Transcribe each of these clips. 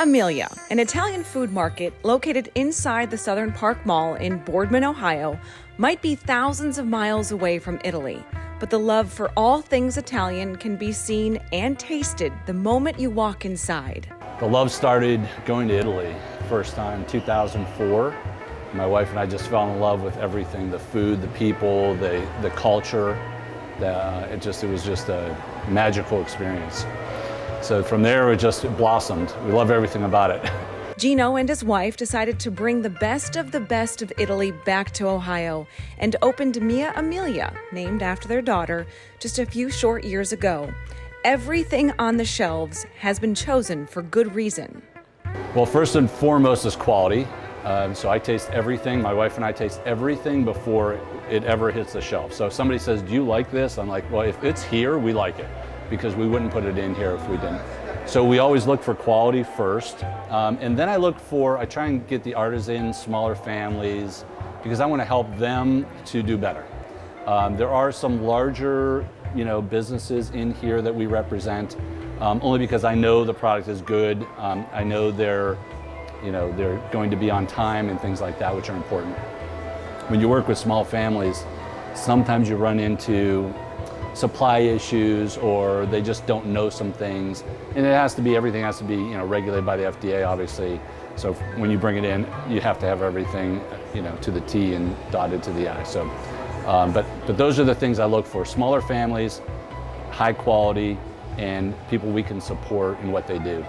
Emilia, an Italian food market located inside the Southern Park Mall in Boardman, Ohio, might be thousands of miles away from Italy, but the love for all things Italian can be seen and tasted the moment you walk inside. The love started going to Italy, first time 2004. My wife and I just fell in love with everything, the food, the people, the culture. It was just a magical experience. So from there, it just blossomed. We love everything about it. Gino and his wife decided to bring the best of Italy back to Ohio and opened Mia Emilia, named after their daughter, just a few short years ago. Everything on the shelves has been chosen for good reason. Well, first and foremost is quality. So I taste everything. My wife and I taste everything before it ever hits the shelf. So if somebody says, "Do you like this?" I'm like, well, if it's here, we like it, because we wouldn't put it in here if we didn't. So we always look for quality first. And then I try and get the artisans, smaller families, because I want to help them to do better. There are some larger, businesses in here that we represent, only because I know the product is good. I know they're going to be on time and things like that, which are important. When you work with small families, sometimes you run into supply issues, or they just don't know some things, and everything has to be regulated by the FDA, obviously. So when you bring it in, you have to have everything to the T and dotted to the I. So but those are the things I look for: smaller families, high quality, and people we can support in what they do.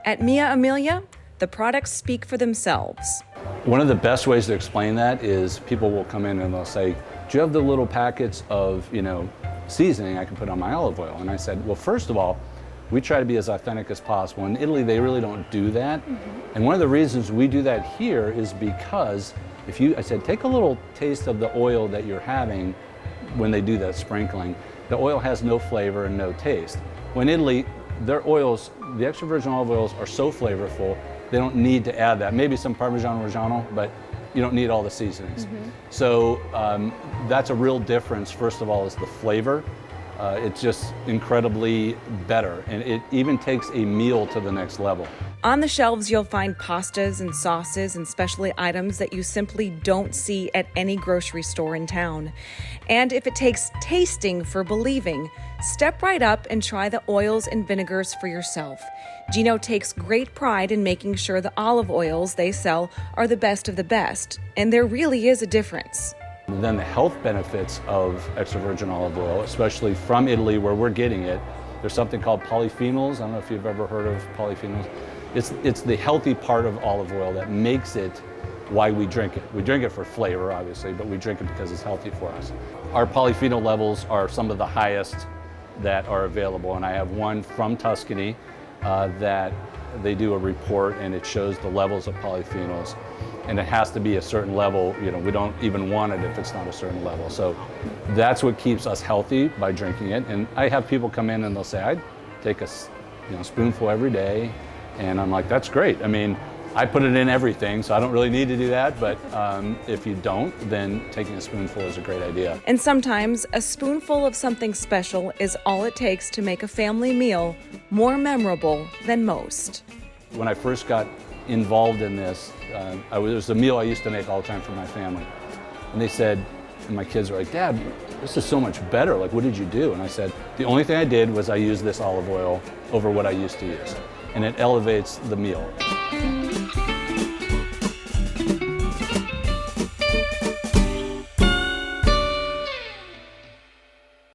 At Mia Emilia, the products speak for themselves. One of the best ways to explain that is people will come in and they'll say, "Do you have the little packets of seasoning I can put on my olive oil?" And I said, well, first of all, we try to be as authentic as possible. In Italy, they really don't do that. And one of the reasons we do that here is because I said, take a little taste of the oil that you're having when they do that sprinkling. The oil has no flavor and no taste. Well, in Italy, their oils, the extra virgin olive oils, are so flavorful, they don't need to add that. Maybe some Parmigiano Reggiano, but you don't need all the seasonings. So that's a real difference. First of all, is the flavor. It's just incredibly better, and it even takes a meal to the next level. On the shelves, you'll find pastas and sauces and specialty items that you simply don't see at any grocery store in town. And if it takes tasting for believing, step right up and try the oils and vinegars for yourself. Gino takes great pride in making sure the olive oils they sell are the best of the best, and there really is a difference. And then the health benefits of extra virgin olive oil, especially from Italy where we're getting it, there's something called polyphenols. I don't know if you've ever heard of polyphenols. It's the healthy part of olive oil that makes it why we drink it. We drink it for flavor, obviously, but we drink it because it's healthy for us. Our polyphenol levels are some of the highest that are available, and I have one from Tuscany that they do a report, and it shows the levels of polyphenols, and it has to be a certain level. We don't even want it if it's not a certain level. So that's what keeps us healthy by drinking it. And I have people come in and they'll say, "I take a spoonful every day," and I'm like, "That's great." I mean, I put it in everything, so I don't really need to do that, but if you don't, then taking a spoonful is a great idea. And sometimes a spoonful of something special is all it takes to make a family meal more memorable than most. When I first got involved in this, it was a meal I used to make all the time for my family. And they said, and my kids were like, "Dad, this is so much better. Like, what did you do?" And I said, the only thing I did was I used this olive oil over what I used to use. And it elevates the meal.